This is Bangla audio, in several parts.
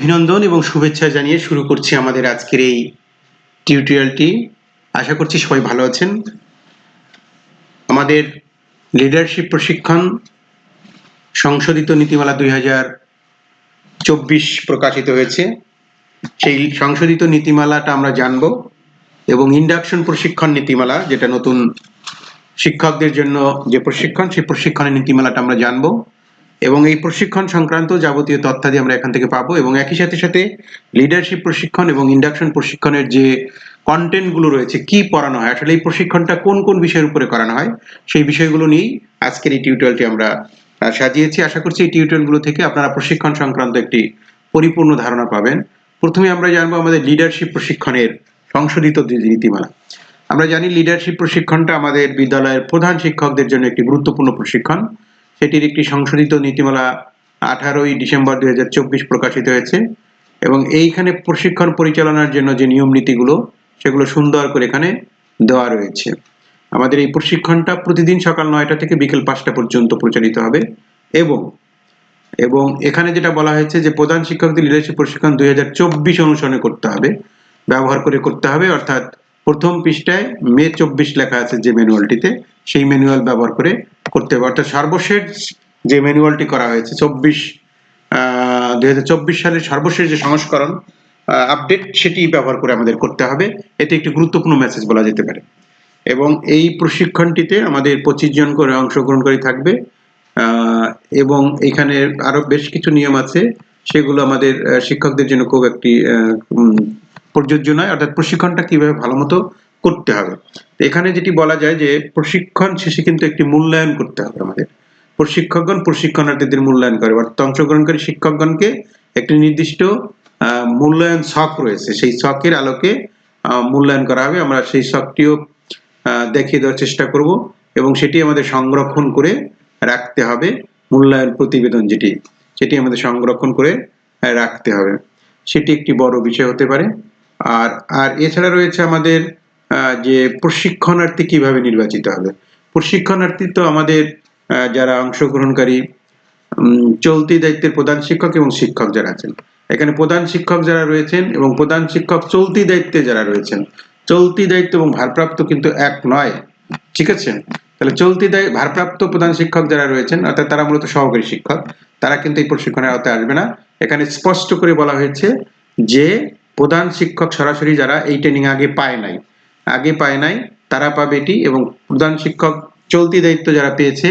অভিনন্দন এবং শুভেচ্ছা জানিয়ে শুরু করছি আমাদের আজকের এই টিউটোরিয়ালটি। আশা করছি সবাই ভালো আছেন। আমাদের লিডারশিপ প্রশিক্ষণ সংশোধিত নীতিমালা 2024 প্রকাশিত হয়েছে। সেই সংশোধিত নীতিমালাটা আমরা জানব এবং ইন্ডাকশন প্রশিক্ষণ নীতিমালা, যেটা নতুন শিক্ষকদের জন্য যে প্রশিক্ষণ, সেই প্রশিক্ষণের নীতিমালাটা আমরা জানব এবং এই প্রশিক্ষণ সংক্রান্ত যাবতীয় তথ্যাদি আমরা এখান থেকে পাবো এবং একই সাথে সাথে লিডারশিপ প্রশিক্ষণ এবং ইন্ডাকশন প্রশিক্ষণের যে কন্টেন্ট গুলো রয়েছে, কি পড়ানো হয়, আসলে এই প্রশিক্ষণটা কোন কোন বিষয়ের উপরে করানো হয়, সেই বিষয়গুলো নিয়েই আজকের এই টিউটোরিয়ালটি আমরা সাজিয়েছি। আশা করছি এই টিউটোরিয়ালগুলো থেকে আপনারা প্রশিক্ষণ সংক্রান্ত একটি পরিপূর্ণ ধারণা পাবেন। প্রথমে আমরা জানবো আমাদের লিডারশিপ প্রশিক্ষণের সংশোধিত নীতিমালা। আমরা জানি লিডারশিপ প্রশিক্ষণটা আমাদের বিদ্যালয়ের প্রধান শিক্ষকদের জন্য একটি গুরুত্বপূর্ণ প্রশিক্ষণ। সেটির একটি সংশোধিত নীতিমালা 18ই ডিসেম্বর 2024 প্রকাশিত হয়েছে এবং এইখানে প্রশিক্ষণ পরিচালনার জন্য যে নিয়ম নীতিগুলো, সেগুলো সুন্দর করে এখানে দেওয়া রয়েছে। আমাদের এই প্রশিক্ষণটা প্রতিদিন সকাল 9টা থেকে বিকেল 5টা পর্যন্ত পরিচালিত হবে এবং এখানে যেটা বলা হয়েছে যে প্রধান শিক্ষকদের লিডারশিপ প্রশিক্ষণ 2024 অনুসরণে করতে হবে, ব্যবহার করে করতে হবে, অর্থাৎ প্রথম পৃষ্ঠায় মে 24 লেখা আছে যে ম্যানুয়ালটিতে, সেই ম্যানুয়াল ব্যবহার করে করতে হবে। অর্থাৎ সর্বশেষ যে ম্যানুয়ালটি করা হয়েছে 2024 সালের সর্বশেষ যে সংস্করণ আপডেট, সেটি ব্যবহার করে আমাদের করতে হবে। এটি একটি গুরুত্বপূর্ণ মেসেজ বলা যেতে পারে। এবং এই প্রশিক্ষণটিতে আমাদের 25 জন করে অংশগ্রহণকারী থাকবে এবং এখানে আরো বেশ কিছু নিয়ম আছে, সেগুলো আমাদের শিক্ষকদের জন্য খুব একটি প্রযোজ্য নয়। অর্থাৎ প্রশিক্ষণটা কিভাবে ভালো মতো করতে হবে, এখানে যেটি বলা যায় যে প্রশিক্ষণ শেষে কিন্তু একটি মূল্যায়ন করতে হবে। আমাদের প্রশিক্ষকগণ প্রশিক্ষণার্থীদের মূল্যায়ন করে, অর্থাৎ অংশগ্রহণকারী শিক্ষকগণকে একটি নির্দিষ্ট মূল্যায়ন ছক রয়েছে, সেই ছকের আলোকে মূল্যায়ন করা হবে। আমরা সেই ছকটিও দেখিয়ে দেওয়ার চেষ্টা করব এবং সেটি আমাদের সংরক্ষণ করে রাখতে হবে। মূল্যায়ন প্রতিবেদন সেটি আমাদের সংরক্ষণ করে রাখতে হবে, সেটি একটি বড় বিষয় হতে পারে। আর এছাড়া রয়েছে আমাদের যে প্রশিক্ষণার্থী কিভাবে নির্বাচিত হবে। প্রশিক্ষণার্থী তো আমাদের যারা অংশগ্রহণকারী চলতি দায়িত্বের প্রধান শিক্ষক এবং শিক্ষক যারা আছেন, এখানে প্রধান শিক্ষক যারা রয়েছেন এবং প্রধান শিক্ষক চলতি দায়িত্বে যারা রয়েছেন, চলতি দায়িত্ব এবং ভারপ্রাপ্ত কিন্তু এক নয়, ঠিক আছে? তাহলে চলতি ভারপ্রাপ্ত প্রধান শিক্ষক যারা রয়েছেন, অর্থাৎ তারা মূলত সহকারী শিক্ষক, তারা কিন্তু এই প্রশিক্ষণের আওতায় আসবে না। এখানে স্পষ্ট করে বলা হয়েছে যে প্রধান শিক্ষক সরাসরি যারা এই ট্রেনিং আগে পায় নাই তারা পাবে এটি, এবং প্রধান শিক্ষক চলতি দায়িত্ব যারা পেয়েছে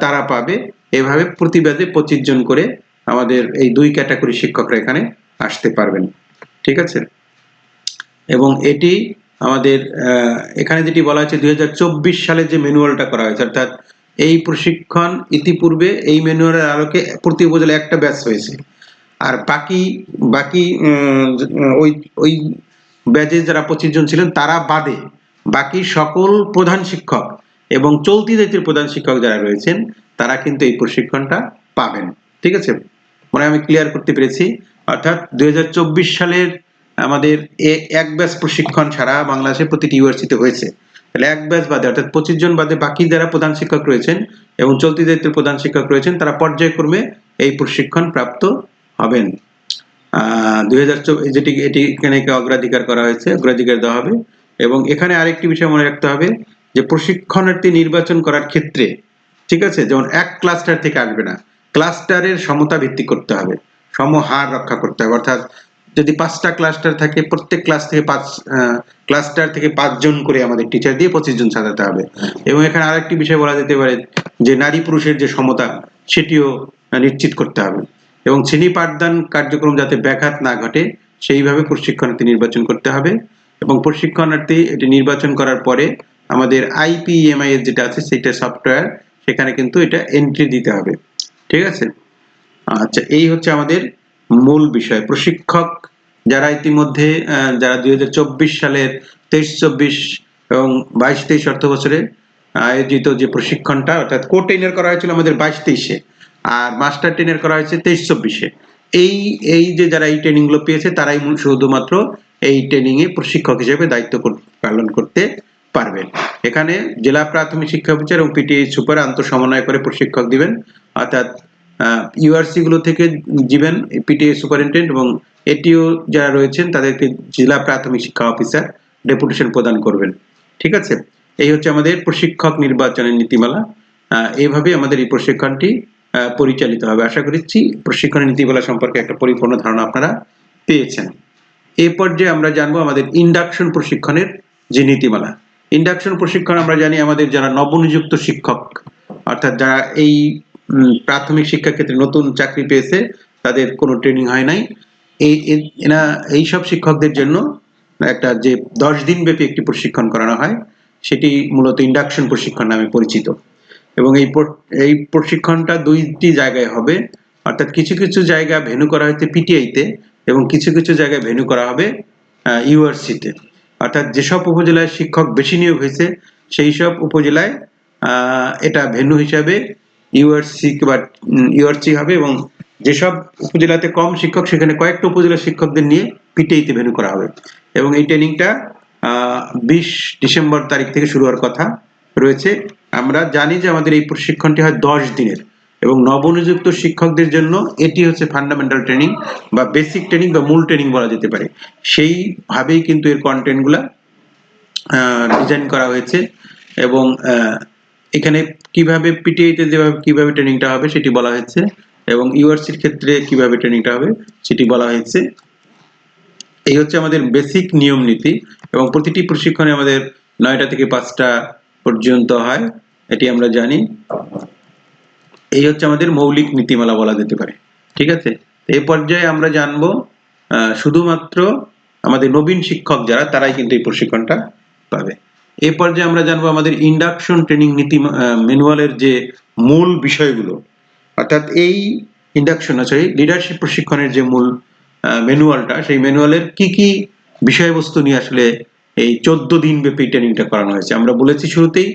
তারা পাবে। এভাবে প্রতিবাদে 25 জন করে আমাদের এই দুই ক্যাটাগরি শিক্ষকরা এখানে আসতে পারবেন, ঠিক আছে? এবং এটি আমাদের এখানে যেটি বলা হয়েছে 2024 সালে যে ম্যানুয়ালটা করা হয়েছে, অর্থাৎ এই প্রশিক্ষণ ইতিপূর্বে এই ম্যানুয়ালের আলোকে প্রতি উপজেলায় একটা ব্যাচ হয়েছে, আর বাকি ওই ব্যাচে যারা 25 জন ছিলেন তারা বাদে বাকি সকল প্রধান শিক্ষক এবং চলতি দায়িত্বের প্রধান শিক্ষক যারা রয়েছেন তারা কিন্তু এই প্রশিক্ষণটা পাবেন, ঠিক আছে? মনে আমি ক্লিয়ার করতে পেরেছি। অর্থাৎ 2024 সালের আমাদের এক ব্যাচ প্রশিক্ষণ সারা বাংলাদেশে প্রতিটি ইউনিভার্সিটিতে হয়েছে। তাহলে এক ব্যাচ বাদে, অর্থাৎ 25 জন বাদে বাকি যারা প্রধান শিক্ষক রয়েছেন এবং চলতি দায়িত্বের প্রধান শিক্ষক রয়েছেন, তারা পর্যায়ক্রমে এই প্রশিক্ষণ প্রাপ্ত হবেন। 2024 এটি এখানে অগ্রাধিকার করা হয়েছে, অগ্রাধিকার দেওয়া হবে। এবং এখানে আরেকটি বিষয় মনে রাখতে হবে যে প্রশিক্ষণার্থী নির্বাচন করার ক্ষেত্রে, ঠিক আছে, যেমন এক ক্লাস্টার থেকে আসবে না, ক্লাস্টারের সমতা ভিত্তিক করতে হবে, সমহার রক্ষা করতে হবে। অর্থাৎ যদি 5টা ক্লাস্টার থাকে, প্রত্যেক ক্লাস্টার থেকে 5 জন করে আমাদের টিচার দিয়ে 25 জন সাজাতে হবে। এবং এখানে আরেকটি বিষয় বলা যেতে পারে যে নারী পুরুষের যে সমতা, সেটিও নিশ্চিত করতে হবে এবং শ্রেণী পাঠদান কার্যক্রম যাতে ব্যাঘাত না ঘটে, সেইভাবে প্রশিক্ষণার্থী নির্বাচন করতে হবে। এবং প্রশিক্ষণার্থী এটি নির্বাচন করার পরে আমাদের IPMIS যেটা আছে, সেটা সফটওয়্যার, সেখানে কিন্তু এটা এন্ট্রি দিতে হবে, ঠিক আছে? আচ্ছা, এই হচ্ছে আমাদের মূল বিষয়। প্রশিক্ষক যারা ইতিমধ্যে যারা 2024 সালের 23-24 এবং 22-23 অর্থ বছরে আয়োজিত যে প্রশিক্ষণটা, অর্থাৎ কোর ট্রেনার করা হয়েছিল আমাদের 22-23-এ, আর মাস্টার ট্রেনার করা হয়েছে 23-24-এ। এই যে যারা এই ট্রেনিং গুলো পেয়েছে, তারাই শুধুমাত্র এই ট্রেনিং এ প্রশিক্ষক হিসেবে দায়িত্ব পালন করতে পারবেন। এখানে জেলা প্রাথমিক শিক্ষা অফিসার এবং PTA সুপার আন্তঃ সমন্বয় করে প্রশিক্ষক দিবেন। অর্থাৎ ইউআরসি গুলো থেকে দিবেন পিটিএ সুপারিনটেন্ডেন্ট এবং এটিও যারা রয়েছেন তাদেরকে জেলা প্রাথমিক শিক্ষা অফিসার ডেপুটেশন প্রদান করবেন। ঠিক আছে, এই হচ্ছে আমাদের প্রশিক্ষক নির্বাচনের নীতিমালা। এইভাবে আমাদের এই প্রশিক্ষণটি পরিচালিত হবে। আশা করছি প্রশিক্ষণের নীতিমালা সম্পর্কে একটা পরিপূর্ণ ধারণা আপনারা পেয়েছেন। এই পর্যায়ে আমরা জানবো আমাদের ইন্ডাকশন প্রশিক্ষণের যে নীতিমালা। ইন্ডাকশন প্রশিক্ষণ আমরা জানি আমাদের যারা নবনিযুক্ত শিক্ষক অর্থাৎ যারা এই প্রাথমিক শিক্ষা ক্ষেত্রে নতুন চাকরি পেয়েছে, তাদের কোনো ট্রেনিং হয় নাই, এই সব শিক্ষকদের জন্য একটা যে 10 দিন ব্যাপী একটি প্রশিক্ষণ করানো হয়, সেটি মূলত ইন্ডাকশন প্রশিক্ষণ নামে পরিচিত। এবং এই প্রশিক্ষণটা দুইটি জায়গায় হবে, অর্থাৎ কিছু কিছু জায়গা ভেন্যু করা হয়েছে পিটিআইতে এবং কিছু কিছু জায়গায় ভেন্যু করা হবে ইউআরসিতে। অর্থাৎ যেসব উপজেলায় শিক্ষক বেশি নিয়োগ হয়েছে সেই সব উপজেলায় এটা ভেন্যু হিসাবে ইউআরসি হবে, এবং যেসব উপজেলাতে কম শিক্ষক সেখানে কয়েকটা উপজেলার শিক্ষকদের নিয়ে পিটিআইতে ভেন্যু করা হবে। এবং এই ট্রেনিংটা 20 ডিসেম্বর তারিখ থেকে শুরু হওয়ার কথা রয়েছে। আমরা জানি যে আমাদের এই প্রশিক্ষণটি হয় 10 দিনের এবং নবনিযুক্ত শিক্ষকদের জন্য এটি হচ্ছে ফান্ডামেন্টাল ট্রেনিং বা বেসিক ট্রেনিং বা মূল ট্রেনিং বলা যেতে পারে। সেইভাবেই কিন্তু এর কন্টেন্টগুলা ডিজাইন করা হয়েছে এবং এখানে কিভাবে পিটিআইতে কিভাবে ট্রেনিংটা হবে সেটি বলা হয়েছে এবং ইউআরসির ক্ষেত্রে কিভাবে ট্রেনিংটা হবে সেটি বলা হয়েছে। এই হচ্ছে আমাদের বেসিক নিয়ম নীতি এবং প্রতিটি প্রশিক্ষণে আমাদের 9টা থেকে 5টা পর্যন্ত হয়, এটি আমরা জানি। এই হচ্ছে আমাদের মৌলিক নীতিমালা বলা যেতে পারে। ঠিক আছে, এই পর্যায়ে আমরা জানবো শুধুমাত্র আমাদের নবীন শিক্ষক যারা তারাই কিন্তু এই প্রশিক্ষণটা পাবে। এই পর্যায়ে আমরা জানবো আমাদের ইন্ডাকশন ট্রেনিং নীতি ম্যানুয়ালের যে মূল বিষয়গুলো, অর্থাৎ এই লিডারশিপ প্রশিক্ষণের যে মূল ম্যানুয়ালটা, সেই ম্যানুয়ালের কি কি বিষয়বস্তু নিয়ে আসলে এই 14 দিন ব্যাপী ট্রেনিংটা করানো হয়েছে। আমরা বলেছি শুরুতেই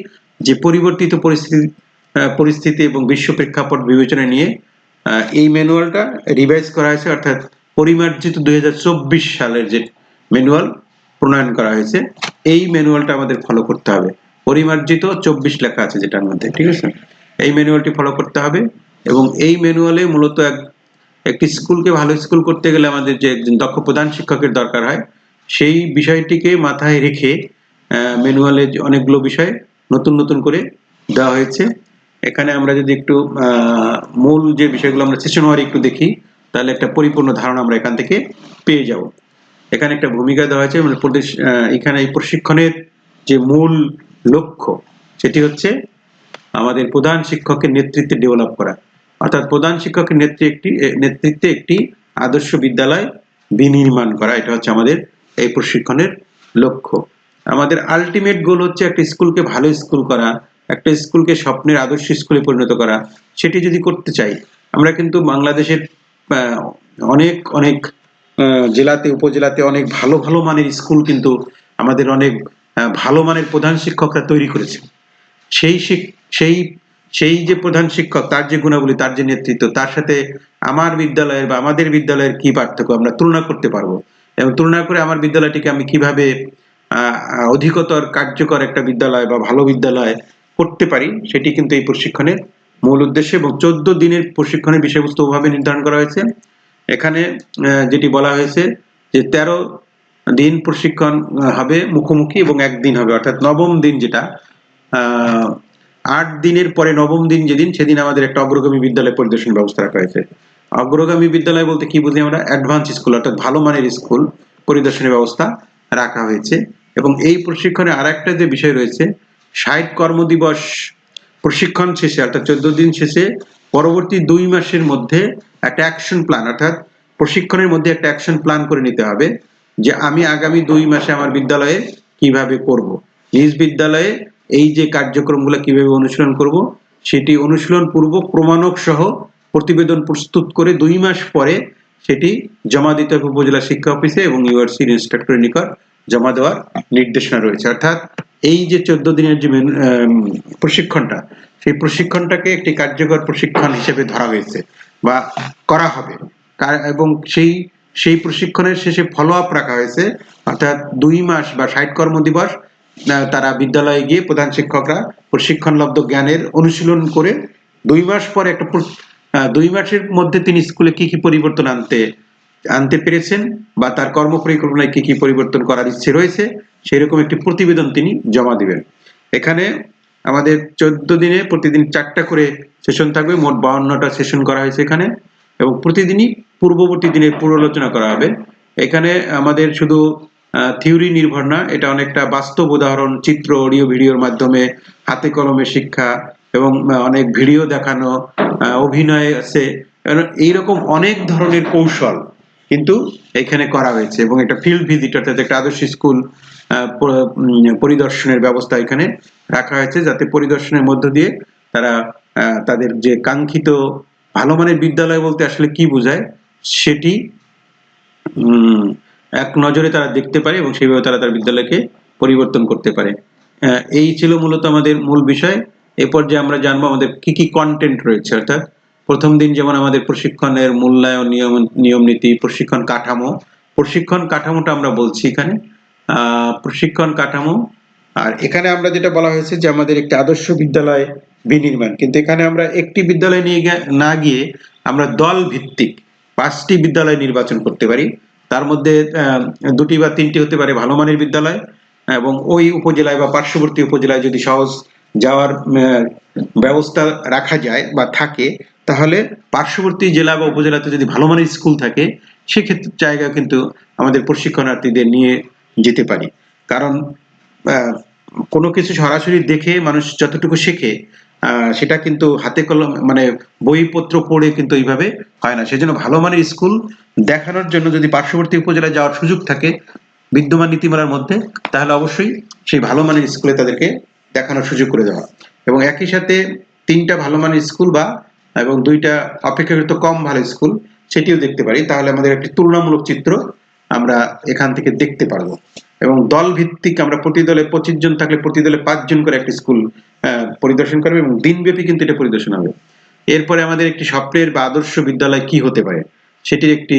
যে পরিবর্তিত পরিস্থিতি এবং বিশ্ব প্রেক্ষাপট বিবেচনা নিয়ে এই ম্যানুয়ালটা রিভাইজ করা হয়েছে, অর্থাৎ পরিমার্জিত 2024 সালের যে ম্যানুয়াল প্রণয়ন করা হয়েছে এই ম্যানুয়ালটা আমাদের ফলো করতে হবে। পরিমার্জিত 24 লেখা আছে যেটার মধ্যে, ঠিক আছে, এই ম্যানুয়ালটি ফলো করতে হবে। এবং এই ম্যানুয়ালে মূলত একটি স্কুলকে ভালো স্কুল করতে গেলে আমাদের যে একজন দক্ষ প্রধান শিক্ষকের দরকার হয়, সেই বিষয়টিকে মাথায় রেখে ম্যানুয়ালে অনেকগুলো বিষয় নতুন নতুন করে দেওয়া হয়েছে। এখানে আমরা যদি একটু মূল যে বিষয়গুলো আমরা সেশন ওয়ারি একটু দেখি, তাহলে একটা পরিপূর্ণ ধারণা আমরা এখান থেকে পেয়ে যাব। এখানে একটা ভূমিকা দেওয়া হয়েছে, এখানে এই প্রশিক্ষণের যে মূল লক্ষ্য সেটি হচ্ছে আমাদের প্রধান শিক্ষকের নেতৃত্বে ডেভেলপ করা, অর্থাৎ প্রধান শিক্ষকের নেতৃত্বে একটি আদর্শ বিদ্যালয় বিনির্মাণ করা। এটা হচ্ছে আমাদের এই প্রশিক্ষণের লক্ষ্য। আমাদের আলটিমেট গোল হচ্ছে একটা স্কুলকে ভালো স্কুল করা, একটা স্কুলকে স্বপ্নের আদর্শ স্কুলে পরিণত করা। সেটি যদি করতে চাই, আমরা কিন্তু বাংলাদেশের অনেক অনেক জেলাতে উপজেলাতে অনেক ভালো ভালো মানের স্কুল কিন্তু আমাদের অনেক ভালো মানের প্রধান শিক্ষকরা তৈরি করেছে। সেই যে প্রধান শিক্ষক, তার যে গুণাবলী, তার যে নেতৃত্ব, তার সাথে আমার বিদ্যালয়ের বা আমাদের বিদ্যালয়ের কি পার্থক্য আমরা তুলনা করতে পারবো, এবং তুলনা করে আমার বিদ্যালয়টিকে আমি কিভাবে অধিকতর কার্যকর একটা বিদ্যালয় বা ভালো বিদ্যালয় করতে পারি, সেটি কিন্তু এই প্রশিক্ষণের মূল উদ্দেশ্য। এবং 14 দিনের প্রশিক্ষণের বিষয়বস্তু ওভাবে নির্ধারণ করা হয়েছে। এখানে যেটি বলা হয়েছে যে 13 দিন প্রশিক্ষণ হবে মুখোমুখি এবং 1 দিন হবে, অর্থাৎ নবম দিন যেটা 8 দিনের পরে নবম দিন যেদিন, সেদিন আমাদের একটা অগ্রগামী বিদ্যালয় পরিদর্শন ব্যবস্থা রাখা হয়েছে। অগ্রগামী বিদ্যালয় বলতে কি বুঝি আমরা? অ্যাডভান্স স্কুল, অর্থাৎ ভালো মানের স্কুল পরিদর্শনের ব্যবস্থা রাখা হয়েছে। এবং এই প্রশিক্ষণে আরেকটা যে বিষয় রয়েছে, 60 কর্মদিবস প্রশিক্ষণ শেষে অর্থাৎ 14 দিন শেষে পরবর্তী 2 মাসের মধ্যে একটা অ্যাকশন প্ল্যান, অর্থাৎ প্রশিক্ষণের মধ্যে একটা অ্যাকশন প্ল্যান করে নিতে হবে যে আমি আগামী 2 মাসে আমার বিদ্যালয়ে কিভাবে করব, নিজ বিদ্যালয়ে এই যে কার্যক্রমগুলো কিভাবে অনুশীলন করব, সেটি অনুশীলন পূর্বক প্রমাণক সহ প্রতিবেদন প্রস্তুত করে 2 মাস পরে সেটি জমা দিতে হবে উপজেলা শিক্ষা অফিসে এবং ইউনিভার্সিটির ইন্সট্রাক্টরের নিকট জমা দেওয়ার নির্দেশনা রয়েছে। অর্থাৎ এই যে 14 দিনের যে প্রশিক্ষণটা, সেই প্রশিক্ষণটাকে একটি কার্যকর প্রশিক্ষণ হিসেবে ধরা হয়েছে বা করা হবে, এবং সেই প্রশিক্ষণের শেষে ফলো আপ রাখা হয়েছে, অর্থাৎ 2 মাস বা 60 কর্মদিবস তারা বিদ্যালয়ে গিয়ে প্রধান শিক্ষকরা প্রশিক্ষণলব্ধ জ্ঞানের অনুশীলন করে 2 মাস পরে একটা 2 মাসের মধ্যে তিনি স্কুলে কি কি পরিবর্তন আনতে পেরেছেন বা তার কর্মপরিকল্পনায় কি কি পরিবর্তন করার ইচ্ছে রয়েছে, সেরকম একটি প্রতিবেদন তিনি জমা দিবেন। এখানে আমাদের 14 দিনে প্রতিদিন 4টা করে সেশন থাকবে, মোট 52টা সেশন করা হয়েছে এখানে, এবং প্রতিদিনই পূর্ববর্তী দিনের পুনরালোচনা করা হবে। এখানে আমাদের শুধু থিওরি নির্ভর না, এটা অনেকটা বাস্তব উদাহরণ, চিত্র, অডিও, ভিডিওর মাধ্যমে হাতে কলমে শিক্ষা এবং অনেক ভিডিও দেখানো, অভিনয় আছে, এইরকম অনেক ধরনের কৌশল কিন্তু এখানে করা হয়েছে। এবং একটা ফিল্ড ভিজিট অর্থাৎ একটা আদর্শ স্কুল পরিদর্শনের ব্যবস্থা এখানে রাখা হয়েছে, যাতে পরিদর্শনের মধ্য দিয়ে তারা তাদের যে কাঙ্ক্ষিত ভালো মানের বিদ্যালয় বলতে আসলে কি বোঝায় সেটি এক নজরে তারা দেখতে পারে এবং সেইভাবে তারা তার বিদ্যালয়কে পরিবর্তন করতে পারে। এই ছিল মূলত আমাদের মূল বিষয়। এরপর যে আমরা জানবো আমাদের কি কি কন্টেন্ট রয়েছে, অর্থাৎ প্রথম দিন যেমন আমাদের প্রশিক্ষণের মূল্যায়ন, নিয়ম নীতি, প্রশিক্ষণ কাঠামোটা আমরা বলছি এখানে, প্রশিক্ষণ কাঠামো। আর এখানে আমরা যেটা বলা হয়েছে যে আমাদের একটি আদর্শ বিদ্যালয় বিনির্মাণ, কিন্তু এখানে আমরা একটি বিদ্যালয় নিয়ে না গিয়ে আমরা দল ভিত্তিক 5টি বিদ্যালয় নির্বাচন করতে পারি। তার মধ্যে 2টি বা 3টি হতে পারে ভালো মানের বিদ্যালয়, এবং ওই উপজেলায় বা পার্শ্ববর্তী উপজেলায় যদি সহজ যাওয়ার ব্যবস্থা রাখা যায় বা থাকে, তাহলে পার্শ্ববর্তী জেলা বা উপজেলাতে যদি ভালো মানের স্কুল থাকে, সেক্ষেত্রে জায়গা কিন্তু আমাদের প্রশিক্ষণার্থীদের নিয়ে যেতে পারি। কারণ কোনো কিছু সরাসরি দেখে মানুষ যতটুকু শেখে, সেটা কিন্তু হাতে কলম মানে বইপত্র পড়ে কিন্তু এইভাবে হয় না। সেজন্য ভালো মানের স্কুল দেখানোর জন্য যদি পার্শ্ববর্তী উপজেলায় যাওয়ার সুযোগ থাকে বিদ্যমান নীতিমালার মধ্যে, তাহলে অবশ্যই সেই ভালো মানের স্কুলে তাদেরকে দেখানোর সুযোগ করে দেওয়া, এবং একই সাথে 3টা ভালো মানের স্কুল বা এবং 2টা অপেক্ষাকৃত কম ভালো স্কুল সেটিও দেখতে পারি। তাহলে আমাদের একটি তুলনামূলক চিত্র আমরা এখান থেকে দেখতে পারবো। এবং দল ভিত্তিক আমরা প্রতি দলে 25 জন থাকলে প্রতি দলে 5 জন করে একটি স্কুল পরিদর্শন করবে, এবং দিনব্যাপী কিন্তু এটা পরিদর্শন হবে। এরপরে আমাদের একটি স্বপ্নের বা আদর্শ বিদ্যালয় কি হতে পারে সেটির একটি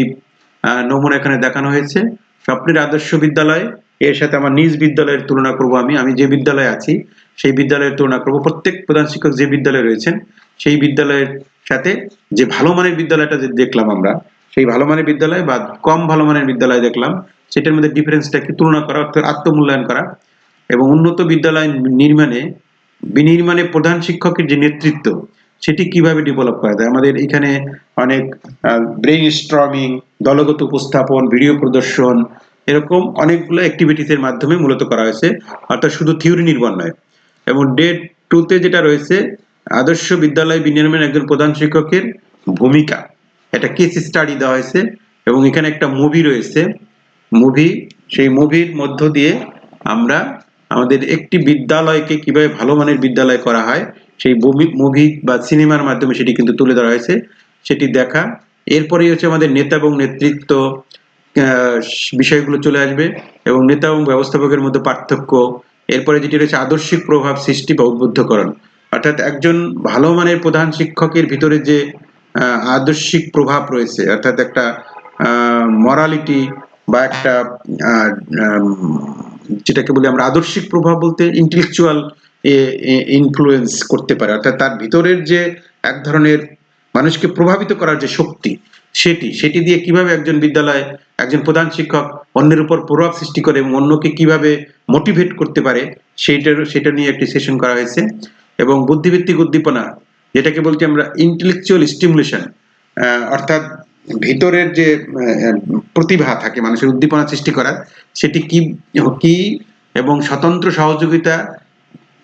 নমুনা এখানে দেখানো হয়েছে। স্বপ্নের আদর্শ বিদ্যালয় এর সাথে আমার নিজ বিদ্যালয়ের তুলনা করব। আমি যে বিদ্যালয়ে আছি সেই বিদ্যালয়ের তুলনা করব। প্রত্যেক প্রধান শিক্ষক যে বিদ্যালয়ে রয়েছেন সেই বিদ্যালয়ের সাথে যে ভালো মানের বিদ্যালয়টা যে দেখলাম আমরা, সেই ভালো মানের বিদ্যালয় বা কম ভালো মানের বিদ্যালয় দেখলাম, সেটার মধ্যে ডিফারেন্সটা কি তুলনা করা, অর্থাৎ আত্মমূল্যায়ন করা। এবং উন্নত বিদ্যালয় বিনির্মাণে প্রধান শিক্ষকের যে নেতৃত্ব সেটি কিভাবে ডেভেলপ করা যায়। আমাদের এখানে অনেক ব্রেইন স্ট্রমিং, দলগত উপস্থাপন, ভিডিও প্রদর্শন, এরকম অনেকগুলো অ্যাক্টিভিটিসের মাধ্যমে মূলত করা হয়েছে, অর্থাৎ শুধু থিওরি নির্ভর নয়। এবং ডে 2তে যেটা রয়েছে আদর্শ বিদ্যালয় বিনির্মাণে একজন প্রধান শিক্ষকের ভূমিকা, এটা কেস স্টাডি দেওয়া হয়েছে, এবং এখানে একটা মুভি রয়েছে। সেই মুভির মধ্য দিয়ে আমরা আমাদের একটি বিদ্যালয়কে কিভাবে ভালো মানের বিদ্যালয় করা হয় সেই মুভি বা সিনেমার মাধ্যমে সেটি কিন্তু তুলে ধরা হয়েছে, সেটি দেখা। এরপরেই হচ্ছে আমাদের নেতা এবং নেতৃত্ব বিষয়গুলো চলে আসবে, এবং নেতা এবং ব্যবস্থাপকের মধ্যে পার্থক্য। এরপরে যেটি রয়েছে আদর্শিক প্রভাব সৃষ্টি বা উদ্বুদ্ধকরণ, অর্থাৎ একজন ভালো মানের প্রধান শিক্ষকের ভিতরে যে আদর্শিক প্রভাব রয়েছে, অর্থাৎ একটা মরালিটি বা একটা যেটাকে বলি আমরা আদর্শিক প্রভাব বলতে ইন্টেলেকচুয়াল ইনফ্লুয়েন্স করতে পারে, অর্থাৎ তার ভিতরের যে এক ধরনের মানুষকে প্রভাবিত করার যে শক্তি, সেটি দিয়ে কিভাবে একজন প্রধান শিক্ষক অন্যের উপর প্রভাব সৃষ্টি করে এবং অন্যকে কিভাবে মোটিভেট করতে পারে সেটা নিয়ে একটি সেশন করা হয়েছে। এবং বুদ্ধিভিত্তিক উদ্দীপনা, যেটাকে বলছি আমরা ইন্টেলেকচুয়াল স্টিমুলেশন, অর্থাৎ ভিতরের যে প্রতিভা থাকে মানুষের উদ্দীপনা সৃষ্টি করার, সেটি কি এবং স্বতন্ত্র সহযোগিতা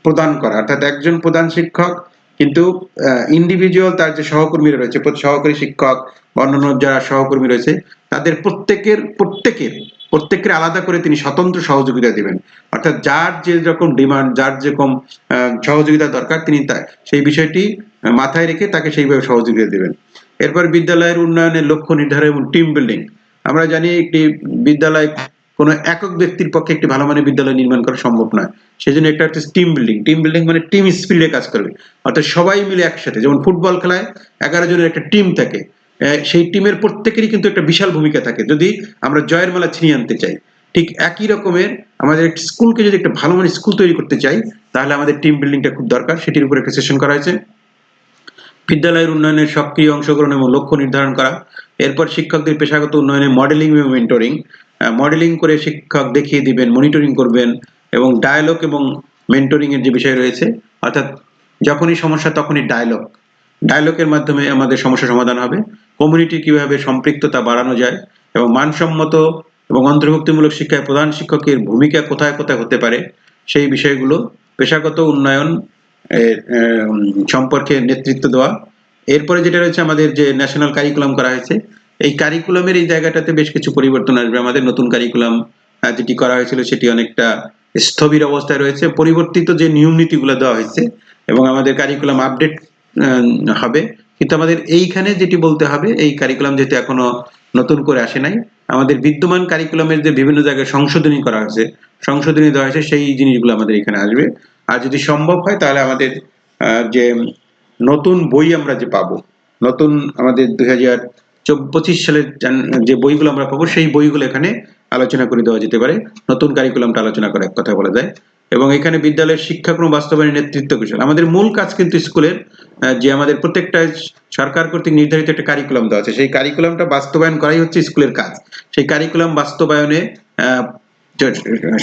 প্রদান করা, অর্থাৎ একজন প্রধান শিক্ষক কিন্তু ইন্ডিভিজুয়াল তার যে সহকর্মীরা রয়েছে, সহকারী শিক্ষক, অন্যান্য যারা সহকর্মী রয়েছে, তাদের প্রত্যেকের আলাদা করে তিনি স্বতন্ত্র সহযোগিতা দিবেন, অর্থাৎ যার যে রকম ডিমান্ড, যার যেরকম সহযোগিতা দরকার তিনি সেই বিষয়টি মাথায় রেখে তাকে সেইভাবে সহযোগিতা দিবেন। এরপর বিদ্যালয়ের উন্নয়নের লক্ষ্য নির্ধারণ এবং টিম বিল্ডিং। আমরা জানি একটি বিদ্যালয় কোনো একক ব্যক্তির পক্ষে একটি ভালো মানের বিদ্যালয় নির্মাণ করা সম্ভব নয়, সেজন্য একটা হচ্ছে টিম বিল্ডিং মানে টিম স্পিরিটে কাজ করবে, অর্থাৎ সবাই মিলে একসাথে, যেমন ফুটবল খেলায় 11 জনের একটা টিম থাকে, সেই টিমের প্রত্যেকেরই কিন্তু একটা বিশাল ভূমিকা থাকে যদি আমরা জয়ের মালা ছিনিয়ে আনতে চাই। ঠিক একই রকমের আমাদের একটা স্কুলকে যদি একটা ভালো মানের স্কুল তৈরি করতে চাই, তাহলে আমাদের টিম বিল্ডিংটা খুব দরকার, সেটির উপর একটা সেশন করা হয়েছে। বিদ্যালয়ের উন্নয়নের সক্রিয় অংশগ্রহণ এবং লক্ষ্য নির্ধারণ করা। এরপর শিক্ষকদের পেশাগত উন্নয়নে মডেলিং এবং মেন্টরিং। মডেলিং করে শিক্ষক দেখিয়ে দিবেন, মনিটরিং করবেন এবং ডায়ালগ এবং মেন্টরিং এর যে বিষয় রয়েছে, অর্থাৎ যখনই সমস্যা তখনই ডায়ালগের মাধ্যমে আমাদের সমস্যা সমাধান হবে। কমিউনিটি কিভাবে সম্পৃক্ততা বাড়ানো যায় এবং মানসম্মত এবং অন্তর্ভুক্তিমূলক শিক্ষায় প্রধান শিক্ষকের ভূমিকা কোথায় কোথায় হতে পারে সেই বিষয়গুলো, পেশাগত উন্নয়ন সম্পর্কে নেতৃত্ব দেওয়া। এরপরে যেটা রয়েছে আমাদের যে ন্যাশনাল কারিকুলাম করা হয়েছে, এই কারিকুলামের এই জায়গাটাতে বেশ কিছু পরিবর্তন আসবে। আমাদের নতুন কারিকুলাম যেটি করা হয়েছিল সেটি অনেকটা স্থবির অবস্থায় রয়েছে। পরিবর্তিত যে নিয়ম নীতিগুলো দেওয়া হয়েছে এবং আমাদের কারিকুলাম আপডেট হবে, কিন্তু আমাদের এইখানে যেটি বলতে হবে, এই কারিকুলাম যেহেতু এখনো নতুন করে আসে নাই, আমাদের বিদ্যমান কারিকুলামের যে বিভিন্ন জায়গায় সংশোধনী করা হয়েছে, সংশোধনী দেওয়া হয়েছে, সেই জিনিসগুলো আমাদের এখানে আসবে। আর যদি সম্ভব হয় তাহলে আমাদের যে নতুন বই আমরা যে পাবো, নতুন আমাদের 2025 সালের যে বইগুলো আমরা পাবো, সেই বইগুলো এখানে আলোচনা করে দেওয়া যেতে পারে। নতুন কারিকুলামটা আলোচনা করে এক কথা বলা যায়। এবং এখানে বিদ্যালয়ের শিক্ষাক্রম বাস্তবায়নের নেতৃত্ব কৌশল। আমাদের মূল কাজ কিন্তু স্কুলের যে আমাদের প্রত্যেকটা সরকার কর্তৃক নির্ধারিত একটা কারিকুলাম দেওয়া আছে, সেই কারিকুলামটা বাস্তবায়ন করাই হচ্ছে স্কুলের কাজ। সেই কারিকুলাম বাস্তবায়নে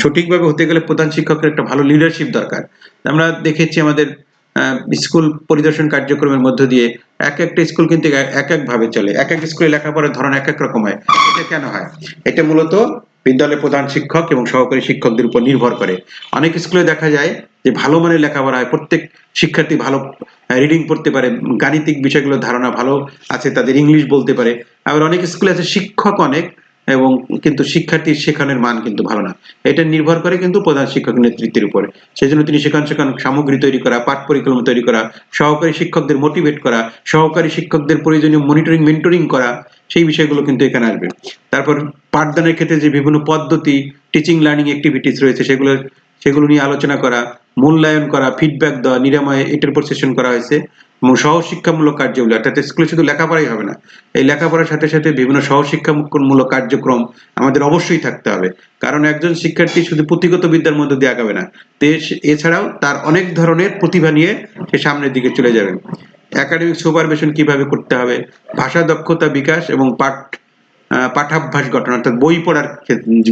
সঠিকভাবে হতে গেলে প্রধান শিক্ষকের একটা ভালো লিডারশিপ দরকার। আমরা দেখেছি আমাদের স্কুল পরিদর্শন কার্যক্রমের মধ্য দিয়ে এক একটা স্কুল কিন্তু এক এক ভাবে চলে, এক এক স্কুলে লেখাপড়ার ধরন এক এক রকম হয়। এটা কেন হয়? এটা মূলত বিদ্যালয়ের প্রধান শিক্ষক এবং সহকারী শিক্ষকদের উপর নির্ভর করে। অনেক স্কুলে দেখা যায় যে ভালো মানের লেখাপড়া হয়, প্রত্যেক শিক্ষার্থী ভালো রিডিং পড়তে পারে, গাণিতিক বিষয়গুলোর ধারণা ভালো আছে, তাদের ইংলিশ বলতে পারে। আবার অনেক স্কুলে আছে শিক্ষক অনেক এবং কিন্তু শিক্ষার্থীর শেখানোর মান কিন্তু ভালো না। এটা নির্ভর করে কিন্তু প্রধান শিক্ষকের নেতৃত্বের উপরে। সেজন্য তিনি শেখানো সামগ্রী তৈরি করা, পাঠ পরিকল্পনা তৈরি করা, সহকারী শিক্ষকদের মোটিভেট করা, সহকারী শিক্ষকদের প্রয়োজনীয় মনিটরিং মেন্টরিং করা, সেই বিষয়গুলো কিন্তু এখানে আসবে। তারপর পাঠদানের ক্ষেত্রে যে বিভিন্ন পদ্ধতি, টিচিং লার্নিং অ্যাক্টিভিটিস রয়েছে, সেগুলো নিয়ে আলোচনা করা, মূল্যায়ন করা, ফিডব্যাক দেওয়া, নিরাময়, এটার উপর সেশন করা হয়েছে। এবং সহশিক্ষামূলক কার্যগুলো, অর্থাৎ স্কুলে শুধু লেখাপড়াই হবে না, এই লেখাপড়ার সাথে সাথে বিভিন্ন সহশিক্ষামূলক কার্যক্রম আমাদের অবশ্যই থাকতে হবে। কারণ একজন শিক্ষার্থী শুধু পুঁথিগত বিদ্যার মধ্যে দিয়ে আগাবে না, এছাড়াও তার অনেক ধরনের প্রতিভা নিয়ে সে সামনের দিকে চলে যাবে। একাডেমিক সুপারভিশন কিভাবে করতে হবে, ভাষা দক্ষতা বিকাশ এবং পাঠাভ্যাস গঠন, অর্থাৎ বই পড়ার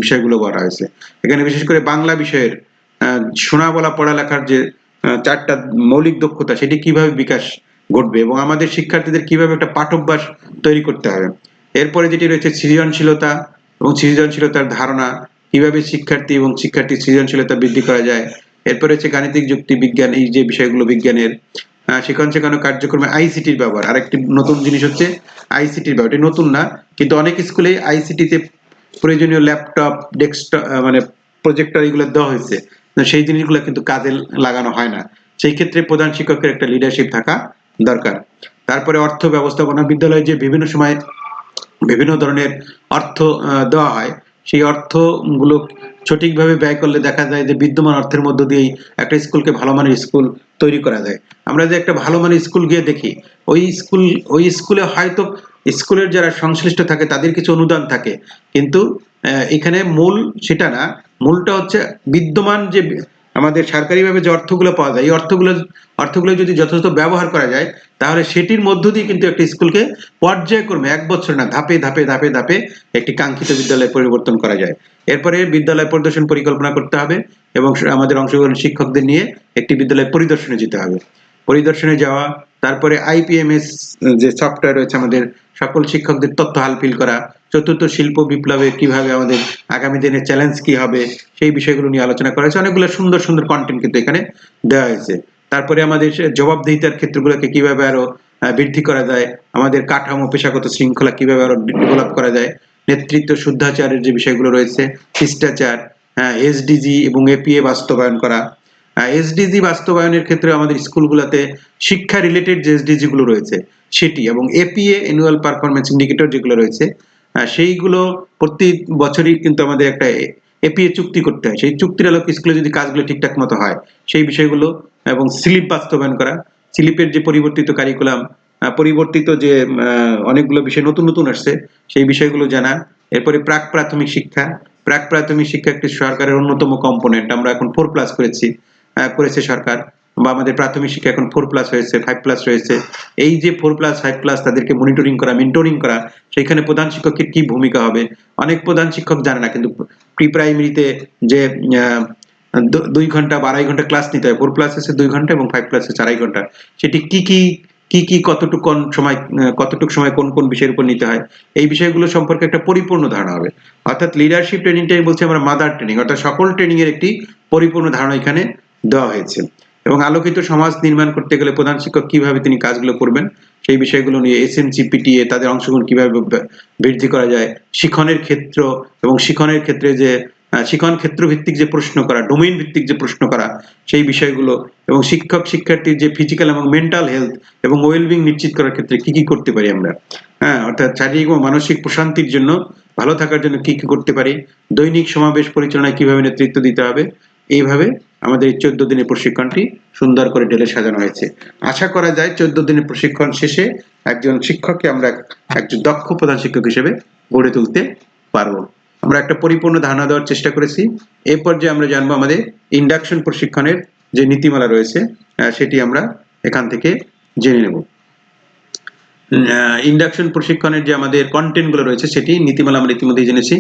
বিষয়গুলো বলা হয়েছে। এখানে বিশেষ করে বাংলা বিষয়ের শোনা বলা পড়ালেখার যে 4টা মৌলিক দক্ষতা, সেটি কিভাবে বিকাশ ঘটবে এবং আমাদের শিক্ষার্থীদের কিভাবে একটা পাঠভ্যাস তৈরি করতে হবে। এরপরে যেটি রয়েছে সৃজনশীলতা এবং সৃজনশীলতার ধারণা, কিভাবে শিক্ষার্থী এবং শিক্ষার্থীর সৃজনশীলতা বৃদ্ধি করা যায়। এরপরে হচ্ছে গাণিতিক যুক্তি বিজ্ঞান, এই যে বিষয়গুলো বিজ্ঞানের শেখানো কার্যক্রমে আইসিটির ব্যবহার। আরেকটি নতুন জিনিস হচ্ছে আইসিটির ব্যবহার। এটি নতুন না, কিন্তু অনেক স্কুলে আইসিটিতে প্রয়োজনীয় ল্যাপটপ, ডেস্কটপ, মানে প্রজেক্টর এগুলো দেওয়া হয়েছে, সেই জিনিসগুলো কিন্তু কাজে লাগানো হয় না। সেই ক্ষেত্রে প্রধান শিক্ষকের একটা লিডারশিপ থাকা দরকার। তারপরে অর্থ ব্যবস্থাপনা, বিদ্যালয়ে যে বিভিন্ন সময় বিভিন্ন ধরনের অর্থ দেওয়া হয়, সেই অর্থগুলো সঠিকভাবে ব্যয় করলে দেখা যায় যে বিদ্যমান অর্থের মধ্য দিয়েই একটা স্কুলকে ভালো মানের স্কুল তৈরি করা যায়। আমরা যে একটা ভালো মানের স্কুল গিয়ে দেখি, ওই স্কুলে হয়তো স্কুলের যারা সংশ্লিষ্ট থাকে তাদের কিছু অনুদান থাকে, কিন্তু এখানে মূল সেটা না। মূলটা হচ্ছে বিদ্যমান যে আমাদের সরকারিভাবে যে অর্থগুলো পাওয়া যায়, এই অর্থগুলো যদি যথাযথ ব্যবহার করা যায়, তাহলে সেটির মধ্য দিয়ে কিন্তু একটা স্কুলকে পর্যায়ক্রমে, এক বছর না, ধাপে ধাপে ধাপে ধাপে একটি কাঙ্ক্ষিত বিদ্যালয়ে পরিবর্তন করা যায়। এরপরে বিদ্যালয় পরিদর্শন পরিকল্পনা করতে হবে এবং আমাদের অংশগ্রহণ শিক্ষকদের নিয়ে একটি বিদ্যালয় পরিদর্শনে যেতে হবে। পরিদর্শনে যাওয়া, তারপরে আইপিএমএস যে সফটওয়্যার রয়েছে, আমাদের সকল শিক্ষকদের তথ্য হালফিল করা। চতুর্থ শিল্প বিপ্লবে কিভাবে আমাদের আগামী দিনের চ্যালেঞ্জ কি হবে, সেই বিষয়গুলো নিয়ে আলোচনা করা হয়েছে। অনেকগুলো সুন্দর সুন্দর কন্টেন্ট কিন্তু এখানে দেওয়া হয়েছে। তারপরে আমাদের জবাবদিহিতার ক্ষেত্রগুলোকে কিভাবে আরো বৃদ্ধি করা যায়, আমাদের কাঠামো, পেশাগত শৃঙ্খলা কিভাবে আরো ডেভেলপ করা যায়, নেতৃত্ব, শুদ্ধাচারের যে বিষয়গুলো রয়েছে, শিষ্টাচার, এসডিজি এবং এপিএ বাস্তবায়ন করা। এসডিজি বাস্তবায়নের ক্ষেত্রে আমাদের স্কুলগুলোতে শিক্ষা রিলেটেড যে এসডিজি গুলো রয়েছে সেটি, এবং এপিএ অ্যানুয়াল পারফরম্যান্স ইন্ডিকেটর যেগুলো রয়েছে, সেইগুলো প্রতি বছরই কিন্তু আমাদের একটা এপিএ চুক্তি করতে হয়। সেই চুক্তির আলোকে স্কুলে যদি কাজগুলো ঠিকঠাক মতো হয়, সেই বিষয়গুলো, এবং স্লিপ বাস্তবায়ন করা, স্লিপের যে পরিবর্তিত কারিকুলাম, পরিবর্তিত যে অনেকগুলো বিষয় নতুন নতুন আসছে, সেই বিষয়গুলো জানা। এরপরে প্রাক প্রাথমিক শিক্ষা একটি সরকারের অন্যতম কম্পোনেন্ট। আমরা এখন 4+ করেছে সরকার। বা আমাদের প্রাথমিক শিক্ষা এখন 4+ হয়েছে, 5+ রয়েছে। এই যে 4+, 5+ তাদেরকে মনিটরিং করা, মেন্টরিং করা, সেখানে প্রধান শিক্ষকের কি ভূমিকা হবে? অনেক প্রধান শিক্ষক জানে না, কিন্তু প্রি প্রাইমারিতে যে 2 ঘন্টা বা 2.5 ঘন্টা ক্লাস নিতে হয়, 4+ এসে 2 ঘন্টা এবং 5+ এসে 2.5 ঘন্টা। সেটি কি কতটুকু সময় কোন বিষয়ের উপর নিতে হয়, এই বিষয়গুলো সম্পর্কে একটা পরিপূর্ণ ধারণা হবে। অর্থাৎ লিডারশিপ ট্রেনিংটাই বলছি আমরা মাদার ট্রেনিং, অর্থাৎ সকল ট্রেনিং এর একটি পরিপূর্ণ ধারণা এখানে দেওয়া হয়েছে। এবং আলোকিত সমাজ নির্মাণ করতে গেলে প্রধান শিক্ষক কিভাবে তিনি কাজগুলো করবেন, সেই বিষয়গুলো নিয়ে এসএমসি, পিটিএ তাদের অংশগ্রহণ কিভাবে বৃদ্ধি করা যায়, শিক্ষণের ক্ষেত্র এবং শিক্ষণের ক্ষেত্রে যে শিক্ষণ ক্ষেত্র ভিত্তিক যে প্রশ্ন করা, ডোমেইন ভিত্তিক যে প্রশ্ন করা, সেই বিষয়গুলো, এবং শিক্ষক শিক্ষার্থীর যে ফিজিক্যাল এবং মেন্টাল হেলথ এবং ওয়েলবিং নিশ্চিত করার ক্ষেত্রে কি করতে পারি আমরা, অর্থাৎ শারীরিক ও মানসিক প্রশান্তির জন্য, ভালো থাকার জন্য কি করতে পারি, দৈনিক সমাবেশ পরিচালনায় কিভাবে নেতৃত্ব দিতে হবে। এইভাবে আমাদের এই 14 দিনের প্রশিক্ষণটি সুন্দর করে ঢেলে সাজানো হয়েছে। আশা করা যায় 14 দিনের প্রশিক্ষণ শেষে একজন শিক্ষককে আমরা একজন দক্ষ প্রধান শিক্ষক হিসেবে গড়ে তুলতে পারবো। আমরা একটা পরিপূর্ণ ধারণা দেওয়ার চেষ্টা করেছি। এরপর যে আমরা জানবো আমাদের ইন্ডাকশন প্রশিক্ষণের যে নীতিমালা রয়েছে, সেটি আমরা এখান থেকে জেনে নেব। ইন্ডাকশন প্রশিক্ষণের যে আমাদের কন্টেন্ট গুলো রয়েছে, সেটি নীতিমালা আমরা ইতিমধ্যেই জেনেছি।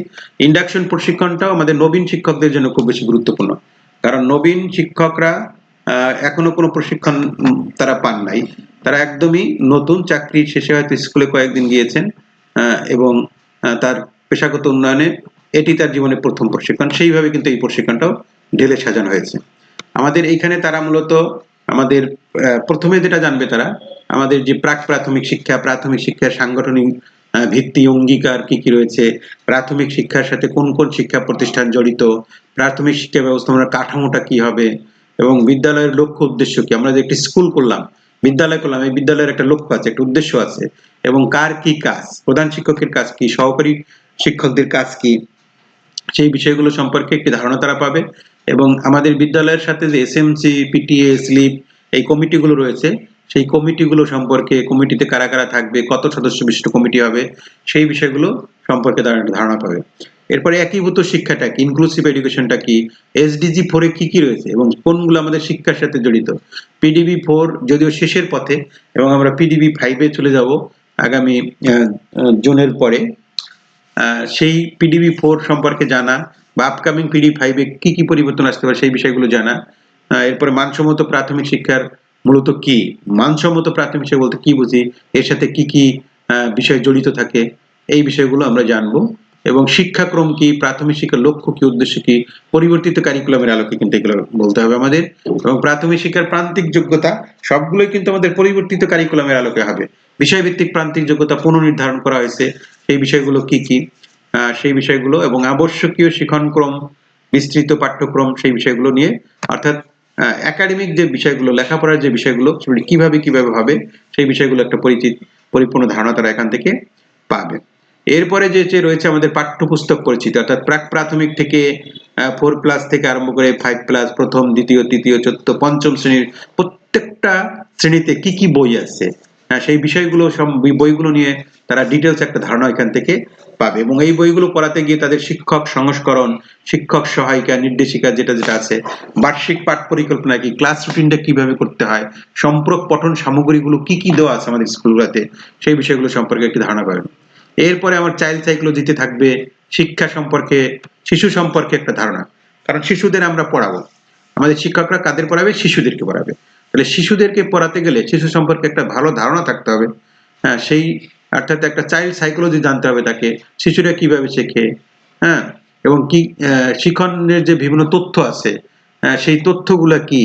ইন্ডাকশন প্রশিক্ষণটাও আমাদের নবীন শিক্ষকদের জন্য খুব বেশি গুরুত্বপূর্ণ, কারণ নবীন শিক্ষকরা এখনো কোনো প্রশিক্ষণ তারা পান নাই, তারা একদমই নতুন, চাকরির শেষে হয়তো স্কুলে কয়েকদিন গিয়েছেন এবং তার পেশাগত উন্নয়নে এটি তার জীবনের প্রথম প্রশিক্ষণ। সেইভাবে কিন্তু এই প্রশিক্ষণটাও ঢেলে সাজানো হয়েছে। আমাদের এইখানে তারা মূলত আমাদের প্রথমে যেটা জানবে, তারা আমাদের যে প্রাথমিক শিক্ষার সাংগঠনিক ভিত্তি, অঙ্গীকার কি রয়েছে, প্রাথমিক শিক্ষার সাথে কোন শিক্ষা প্রতিষ্ঠান জড়িত, প্রাথমিক শিক্ষা ব্যবস্থাপনার কাঠামোটা কি হবে, এবং বিদ্যালয়ের লক্ষ্য উদ্দেশ্য কি। আমরা যে একটি স্কুল করলাম, বিদ্যালয় করলাম, এই বিদ্যালয়ের একটা লক্ষ্য আছে, একটা উদ্দেশ্য আছে, এবং কার কি কাজ, প্রধান শিক্ষকের কাজ কি, সহকারী শিক্ষকদের কাজ কি, সেই বিষয়গুলো সম্পর্কে একটি ধারণা তারা পাবে। এবং আমাদের বিদ্যালয়ের সাথে যে এসএমসি, পিটিএ, স্লিপ, এই কমিটিগুলো রয়েছে, সেই কমিটিগুলো সম্পর্কে, কমিটিতে কারা কারা থাকবে, কত সদস্য বিশিষ্ট কমিটি হবে, সেই বিষয়গুলো সম্পর্কে তারা একটা ধারণা পাবে। এরপরে একীভূত শিক্ষাটা কি, ইনক্লুসিভ এডুকেশনটা কি, SDG 4 এ কি রয়েছে এবং কোনগুলো আমাদের শিক্ষার সাথে জড়িত। PDB 4 যদিও শেষের পথে, এবং আমরা PDB 5 এ চলে যাব আগামী জুনের পরে। সেই PDB 4 সম্পর্কে জানা, বা আপকামিং PDB 5 এ কি পরিবর্তন আসতে পারে, সেই বিষয়গুলো জানা। এরপরে মানসম্মত প্রাথমিক শিক্ষার মূলত কি, মানসম্মত প্রাথমিক শিক্ষা বলতে কি বুঝি, এর সাথে কি বিষয় জড়িত থাকে, এই বিষয়গুলো আমরা জানবো। এবং শিক্ষাক্রম কি, প্রাথমিক শিক্ষার লক্ষ্য কি, উদ্দেশ্য কি, পরিবর্তিত কারিকুলামের আলোকে কিন্তু এগুলো বলতে হবে আমাদের। এবং প্রাথমিক শিক্ষার প্রান্তিক যোগ্যতা সবগুলোই কিন্তু আমাদের পরিবর্তিত কারিকুলামের আলোকে হবে। বিষয়ভিত্তিক প্রান্তিক যোগ্যতা পুনর্নির্ধারণ করা হয়েছে, সেই বিষয়গুলো কি সেই বিষয়গুলো, এবং আবশ্যকীয় শিক্ষণক্রম, বিস্তৃত পাঠ্যক্রম, সেই বিষয়গুলো নিয়ে, অর্থাৎ একাডেমিক যে বিষয়গুলো, লেখাপড়ার যে বিষয়গুলো, সেগুলি কিভাবে হবে, সেই বিষয়গুলো একটা পরিপূর্ণ ধারণা তারা এখান থেকে পাবে। এরপরে যে রয়েছে আমাদের পাঠ্যপুস্তক পরিচিতি, অর্থাৎ প্রাথমিক থেকে 4+ থেকে আরম্ভ করে 5+, প্রথম, দ্বিতীয়, তৃতীয়, চতুর্থ, পঞ্চম শ্রেণীর প্রত্যেকটা শ্রেণীতে কি বই আছে, সেই বিষয়গুলো, সব বইগুলো নিয়ে তারা ডিটেলস একটা ধারণা এখান থেকে পাবে। এবং এই বইগুলো পড়াতে গিয়ে তাদের শিক্ষক সংস্করণ, শিক্ষক সহায়িকা, নির্দেশিকা যেটা আছে, বার্ষিক পাঠ পরিকল্পনা কি, ক্লাস রুটিনটা কিভাবে করতে হয়, সম্পর্ক পঠন সামগ্রীগুলো কি দেওয়া আছে আমাদের স্কুলগুলোতে, সেই বিষয়গুলো সম্পর্কে একটি ধারণা পাবেন। এরপরে আমার চাইল্ড সাইকোলজিতে থাকবে শিক্ষা সম্পর্কে, শিশু সম্পর্কে একটা ধারণা, কারণ শিশুদের আমরা পড়াবো, আমাদের শিক্ষকরা কাদের পড়াবে, শিশুদেরকে পড়াবে। তাহলে শিশুদেরকে পড়াতে গেলে শিশু সম্পর্কে একটা ভালো ধারণা থাকতে হবে। সেই অর্থাৎ একটা চাইল্ড সাইকোলজি জানতে হবে তাকে, শিশুরা কিভাবে শেখে, এবং কি শিক্ষণের যে বিভিন্ন তথ্য আছে, সেই তথ্যগুলো কি,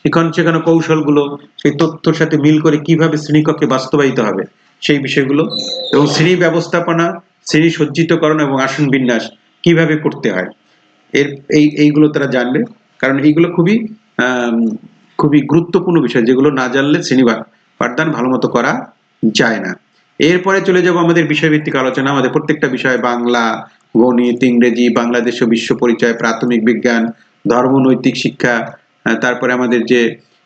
শিক্ষণ শেখানো কৌশলগুলো, সেই তথ্যের সাথে মিল করে কিভাবে শ্রেণীকক্ষে বাস্তবায়িত হবে, সেই বিষয়গুলো, এবং শ্রেণী ব্যবস্থাপনা, শ্রেণী সজ্জিতকরণ এবং আসন বিন্যাস কিভাবে করতে হয়, এইগুলো তারা জানবে। কারণ এইগুলো খুবই গুরুত্বপূর্ণ বিষয়, যেগুলো না জানলে শ্রেণী পাঠদান ভালো মতো করা যায় না। এরপরে চলে যাব আমাদের বিষয়ভিত্তিক আলোচনা। আমাদের প্রত্যেকটা বিষয়, বাংলা, গণিত, ইংরেজি, বাংলাদেশ ও বিশ্ব পরিচয়, প্রাথমিক বিজ্ঞান, ধর্ম নৈতিক শিক্ষা, তারপরে আমাদের যে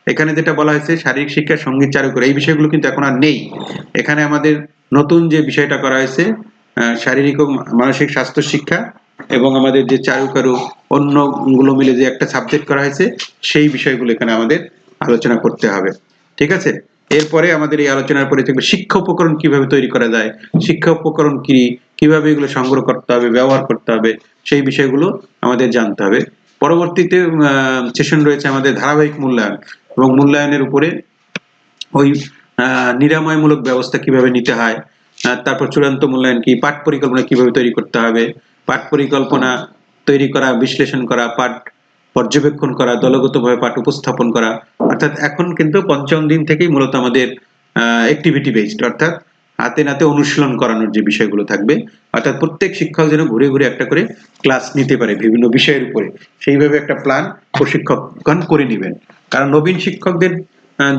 এখানে যেটা বলা হয়েছে শারীরিক শিক্ষা, সঙ্গীত, চারুকলা, এই বিষয়গুলো কিন্তু এখন আর নেই। এখানে আমাদের নতুন যে বিষয়টা করা হয়েছে, শারীরিক ও মানসিক স্বাস্থ্য শিক্ষা, এবং আমাদের যে চারুকারু, অন্যগুলো মিলে যে একটা সাবজেক্ট করা হয়েছে, সেই বিষয়গুলো এখানে আমাদের আলোচনা করতে হবে। ঠিক আছে? এরপরে আমাদের এই আলোচনার পরে থাকবে শিক্ষা উপকরণ কিভাবে তৈরি করা যায়, শিক্ষা উপকরণ কি, কিভাবে এগুলো সংগ্রহ করতে হবে, ব্যবহার করতে হবে, সেই বিষয়গুলো আমাদের জানতে হবে। পরবর্তীতে সেশন রয়েছে আমাদের ধারাবাহিক মূল্যায়ন, এবং মূল্যায়নের উপরে ওই নিরাময়মূলক ব্যবস্থা কিভাবে নিতে হয়, তারপর চূড়ান্ত মূল্যায়ন কি, পাঠ পরিকল্পনা কিভাবে তৈরি করতে হবে, পাঠ পরিকল্পনা তৈরি করা, বিশ্লেষণ করা, পাঠ পর্যবেক্ষণ করা, দলগতভাবে পাঠ উপস্থাপন করা। অর্থাৎ এখন কিন্তু পঞ্চম দিন থেকেই মূলত আমাদের অ্যাক্টিভিটি বেসড, অর্থাৎ হাতে নাতে অনুশীলন করানোর যে বিষয়গুলো থাকবে, অর্থাৎ প্রত্যেক শিক্ষক যেন ঘুরে ঘুরে একটা করে ক্লাস নিতে পারে বিভিন্ন বিষয়ের উপরে, সেইভাবে একটা প্ল্যান প্রশিক্ষকগণ করে নেবেন। কারণ নবীন শিক্ষকদের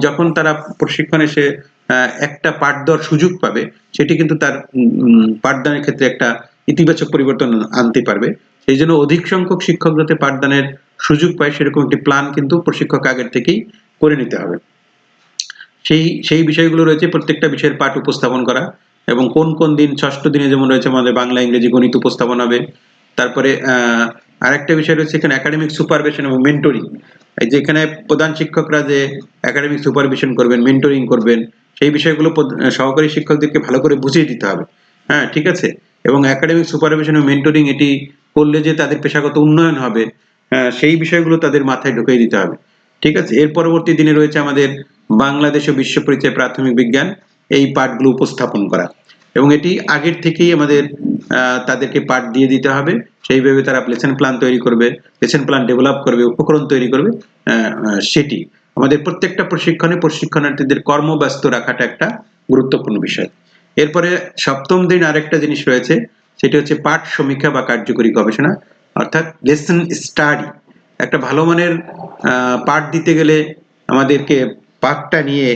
যখন তারা প্রশিক্ষণ এসে একটা পাঠ দেওয়ার সুযোগ পাবে, সেটি কিন্তু তার পাঠদানের ক্ষেত্রে একটা ইতিবাচক পরিবর্তন আনতে পারবে। সেই জন্য অধিক সংখ্যক শিক্ষক যাতে পাঠদানের সুযোগ পায় সেরকম একটি প্ল্যান কিন্তু প্রশিক্ষক আগের থেকেই করে নিতে হবে। সেই বিষয়গুলো রয়েছে প্রত্যেকটা বিষয়ের পাঠ উপস্থাপন করা, এবং কোন কোন দিন, ষষ্ঠ দিনে যেমন রয়েছে আমাদের বাংলা, ইংরেজি, গণিত উপস্থাপন হবে। তারপরে আরেকটা বিষয় রয়েছে এখানে একাডেমিক সুপারভিশন এবং মেন্টরিং। এই যে এখানে প্রধান শিক্ষকরা যে একাডেমিক সুপারভিশন করবেন, মেন্টরিং করবেন, সেই বিষয়গুলো সহকারী শিক্ষকদেরকে ভালো করে বুঝিয়ে দিতে হবে। হ্যাঁ, ঠিক আছে? এবং একাডেমিক সুপারভিশন এবং মেন্টরিং এটি করলে যে তাদের পেশাগত উন্নয়ন হবে, সেই বিষয়গুলো তাদের মাথায় ঢুকিয়ে দিতে হবে। ঠিক আছে? এর পরবর্তী দিনে রয়েছে আমাদের বাংলাদেশ ও বিশ্ব পরিচয় প্রাথমিক বিজ্ঞান, এই পাঠগুলো উপস্থাপন করা, এবং এটি আগের থেকেই আমাদের তাদেরকে পাঠ দিয়ে দিতে হবে। সেইভাবে তারা লেসন প্ল্যান তৈরি করবে, লেসন প্ল্যান ডেভেলপ করবে, উপকরণ তৈরি করবে। সেটি আমাদের প্রত্যেকটা প্রশিক্ষণে প্রশিক্ষণার্থীদের কর্মব্যস্ত রাখাটা একটা গুরুত্বপূর্ণ বিষয়। এরপরে সপ্তম দিন আরেকটা জিনিস রয়েছে, সেটি হচ্ছে পাঠ সমীক্ষা বা কার্যকরী গবেষণা, অর্থাৎ লেসন স্টাডি। একটা ভালো মানের পাঠ দিতে গেলে আমাদেরকে পাঠটা নিয়ে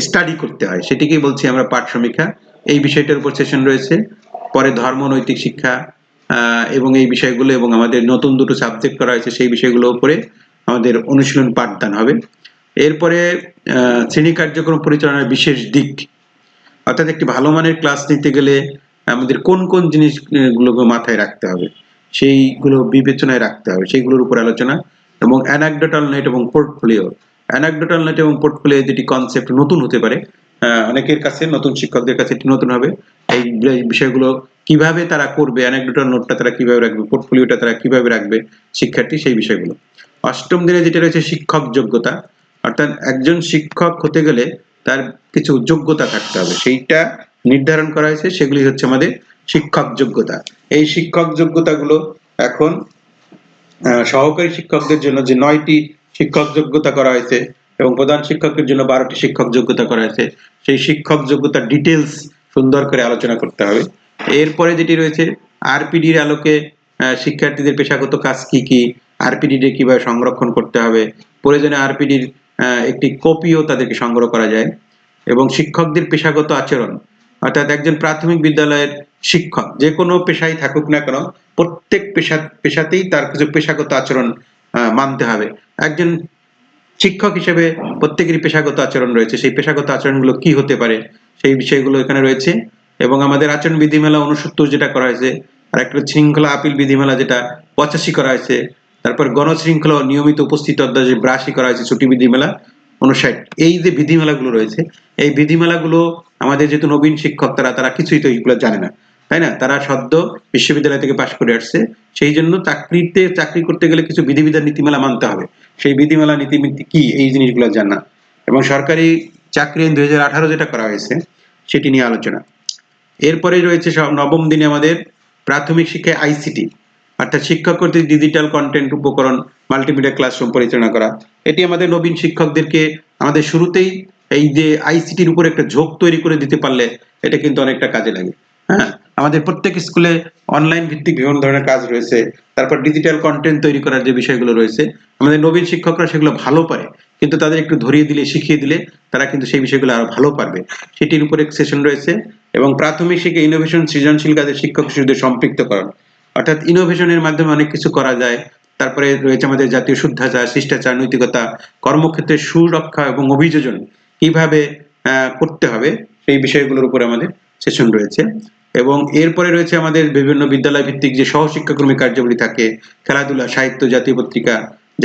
স্টাডি করতে হয়, সেটিকেই বলছি আমরা পাঠ সমীক্ষা। এই বিষয়টার উপর সেশন রয়েছে। পরে ধর্ম নৈতিক শিক্ষা এবং এই বিষয়গুলো, এবং আমাদের নতুন দুটো সাবজেক্ট করা হয়েছে, সেই বিষয়গুলোর উপরে আমাদের অনুশীলন পাঠদান হবে। এরপরে শ্রেণী কার্যক্রম পরিচালনার বিশেষ দিক, অর্থাৎ একটি ভালো মানের ক্লাস নিতে গেলে আমাদের কোন কোন জিনিসগুলোকে মাথায় রাখতে হবে, সেইগুলো বিবেচনায় রাখতে হবে, সেইগুলোর উপর আলোচনা। এবং অ্যানেকডোটাল নেট এবং পোর্টফোলিও। অ্যানেকডোটাল নেট এবং পোর্টফোলিও যেটি কনসেপ্ট নতুন হতে পারে, অনেকের কাছে, নতুন শিক্ষকদের কাছে এটি নতুন হবে। এই বিষয়গুলো কিভাবে তারা করবে, অ্যানেকডোটাল নোটটা তারা কিভাবে রাখবে, পোর্টফোলিওটা তারা কিভাবে রাখবে শিক্ষার্থী, সেই বিষয়গুলো। অষ্টম দিনে যেটা রয়েছে শিক্ষক যোগ্যতা, অর্থাৎ একজন শিক্ষক হতে গেলে তার কিছু যোগ্যতা থাকতে হবে, সেইটা নির্ধারণ করা হয়েছে। সেগুলি হচ্ছে আমাদের শিক্ষক যোগ্যতা। এই শিক্ষক যোগ্যতাগুলো এখন সহকারী শিক্ষকদের জন্য যে 9টি শিক্ষক যোগ্যতা করা হয়েছে, এবং প্রধান শিক্ষকের জন্য 12টি শিক্ষক যোগ্যতা করা হয়েছে, সেই শিক্ষক যোগ্যতার ডিটেলস সুন্দর করে আলোচনা করতে হবে। এরপরে যেটি রয়েছে আরপিডির আলোকে শিক্ষার্থীদের পেশাগত কাজ কি কি, আরপিডি কিভাবে সংরক্ষণ করতে হবে, প্রয়োজনে আরপিডির একটি কপিও তাদেরকে সংগ্রহ করা যায়। এবং শিক্ষকদের পেশাগত আচরণ, অর্থাৎ একজন প্রাথমিক বিদ্যালয়ের শিক্ষক যে কোনো পেশায় থাকুক না কেন, প্রত্যেক পেশাতেই তার কিছু পেশাগত আচরণ মানতে হবে। একজন শিক্ষক হিসেবে প্রত্যেকেরই পেশাগত আচরণ রয়েছে, সেই পেশাগত আচরণগুলো কি হতে পারে, সেই বিষয়গুলো এখানে রয়েছে। এবং আমাদের আচরণ বিধিমালা 69 যেটা করা হয়েছে, আর একটা শৃঙ্খলা আপিল বিধিমালা যেটা 85 করা হয়েছে, তারপর গণশৃঙ্খলা নিয়মিত উপস্থিত অধ্যায় 82 করা হয়েছে, ছুটি বিধিমালা 59। এই যে বিধিমালাগুলো রয়েছে, এই বিধিমালাগুলো আমাদের যেহেতু নবীন শিক্ষক, তারা কিছুই তো এইগুলো জানে না, তাই না? তারা সদ্য বিশ্ববিদ্যালয় থেকে পাশ করে আসছে, সেই জন্য চাকরি করতে গেলে কিছু বিধিবিধান নীতিমালা মানতে হবে। সেই বিধিমালা নীতি কি, এই জিনিসগুলো জানা। এবং সরকারি চাকরি আইন 2018 যেটা করা হয়েছে, সেটি নিয়ে আলোচনা। এরপরে রয়েছে নবম দিনে আমাদের প্রাথমিক শিক্ষায় আইসিটি, অর্থাৎ শিক্ষক কর্তৃক ডিজিটাল কন্টেন্ট উপকরণ, মাল্টিমিডিয়া ক্লাসরুম পরিচালনা করা। এটি আমাদের নবীন শিক্ষকদেরকে আমাদের শুরুতেই এই যে আইসিটির উপর একটা ঝোঁক তৈরি করে দিতে পারলে এটা কিন্তু অনেকটা কাজে লাগে। হ্যাঁ, আমাদের প্রত্যেক স্কুলে অনলাইন ভিত্তিক বিভিন্ন ধরনের কাজ রয়েছে, তারপর ডিজিটাল কন্টেন্ট তৈরি করার যে বিষয়গুলো রয়েছে, আমাদের নবীন শিক্ষকরা সেগুলো ভালো পারে, কিন্তু তাদের একটু ধরিয়ে দিলে, শিখিয়ে দিলে তারা কিন্তু সেই বিষয়গুলো আরো ভালো পারবে। সেটির উপর এক সেশন রয়েছে। এবং প্রাথমিক শিক্ষা ইনোভেশন, সৃজনশীল কাজে শিক্ষক শিশুদের সম্পৃক্ত করা, অর্থাৎ ইনোভেশনের মাধ্যমে অনেক কিছু করা যায়। তারপরে রয়েছে আমাদের জাতীয় শুদ্ধাচার, শিষ্টাচার, নৈতিকতা, কর্মক্ষেত্রে সুরক্ষা এবং অভিযোজন কিভাবে করতে হবে, সেই বিষয়গুলোর উপরে আমাদের সেশন রয়েছে। এবং এরপরে রয়েছে আমাদের বিভিন্ন বিদ্যালয় ভিত্তিক যে সহশিক্ষাক্রমিক কার্যাবলী থাকে, খেলাধুলা, সাহিত্য, জাতীয় পত্রিকা,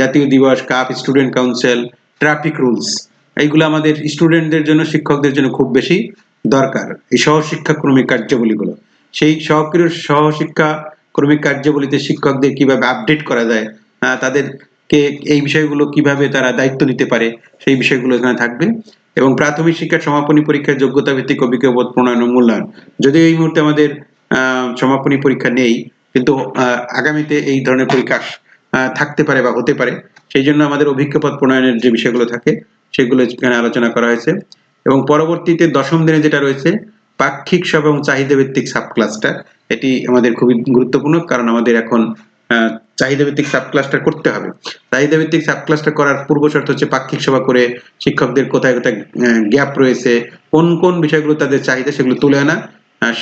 জাতীয় দিবস, cup, student council, traffic rules, এইগুলো আমাদের স্টুডেন্টদের জন্য, শিক্ষকদের জন্য খুব বেশি দরকার। এই সহশিক্ষাক্রমিক কার্যাবলীগুলো, সেই সহশিক্ষাক্রমিক কার্যাবলীতে শিক্ষকদের কিভাবে আপডেট করা যায়, তাদেরকে এই বিষয়গুলো কিভাবে তারা দায়িত্ব নিতে পারে, সেই বিষয়গুলো এখানে থাকবে। এবং প্রাথমিক শিক্ষার সমাপনী পরীক্ষার যোগ্যতা ভিত্তিক অভিজ্ঞতা প্রণয়ন ও মূল্যায়ন, যদিও এই মুহূর্তে আমাদের সমাপনী পরীক্ষা নেই, কিন্তু আগামীতে এই ধরনের পরীক্ষা থাকতে পারে বা হতে পারে, সেই জন্য আমাদের অভিজ্ঞতা প্রণয়নের যে বিষয়গুলো থাকে সেগুলো এখানে আলোচনা করা হয়েছে। এবং পরবর্তীতে দশম দিনে যেটা রয়েছে পাক্ষিক সব এবং চাহিদা ভিত্তিক সাব ক্লাস্টার, এটি আমাদের খুবই গুরুত্বপূর্ণ, কারণ আমাদের এখন চাহিদা ভিত্তিক সাব ক্লাস্টার করতে হবে। চাহিদা ভিত্তিক সাব ক্লাস্টার করার পূর্ব শর্ত হচ্ছে পাক্ষিক সভা করে শিক্ষকদের কোথায় কোথায় গ্যাপ রয়েছে, কোন কোন বিষয়গুলো তাদের চাহিদা, সেগুলো তুলে আনা।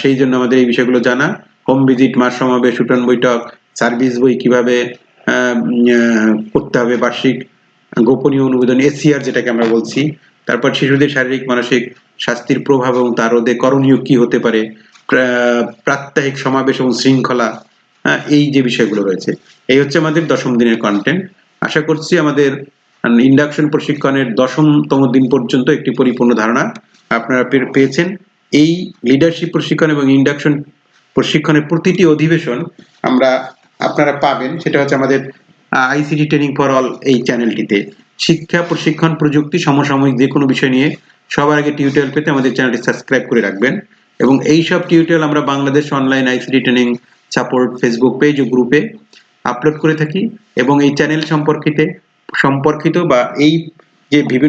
সেই জন্য আমাদের এই বিষয়গুলো জানা, হোম ভিজিট, মাস সমাবেশ, উঠান বৈঠক, সার্ভিস বই কিভাবে করতে হবে, বার্ষিক গোপনীয় অনুমোদন, এসিআর যেটাকে আমরা বলছি, তারপর শিশুদের শারীরিক মানসিক স্বাস্থ্যের প্রভাব এবং তার রোধে করণীয় কি হতে পারে, প্রাত্যহিক সমাবেশ এবং শৃঙ্খলা, এই যে বিষয়গুলো রয়েছে, এই হচ্ছে আমাদের দশম দিনের কন্টেন্ট। আশা করছি আমাদের ইন্ডাকশন প্রশিক্ষণের দশমতম দিন পর্যন্ত একটি পরিপূর্ণ ধারণা আপনারা পেয়েছেন। এই লিডারশিপ প্রশিক্ষণ এবং ইন্ডাকশন প্রশিক্ষণের প্রতিটি অধিবেশন আপনারা পাবেন, সেটা হচ্ছে আমাদের আইসিটি ট্রেনিং ফর অল এই চ্যানেলটিতে। শিক্ষা, প্রশিক্ষণ, প্রযুক্তি, সমসাময়িক যে কোনো বিষয় নিয়ে সবার আগে টিউটোরিয়াল পেতে আমাদের চ্যানেলটি সাবস্ক্রাইব করে রাখবেন। এবং এই সব টিউটোরিয়াল আমরা Bangladesh online ICT training support Facebook page ও গ্রুপে আপলোড করে থাকি। এবং এই চ্যানেল সম্পর্কিত বা এই যে বিভিন্ন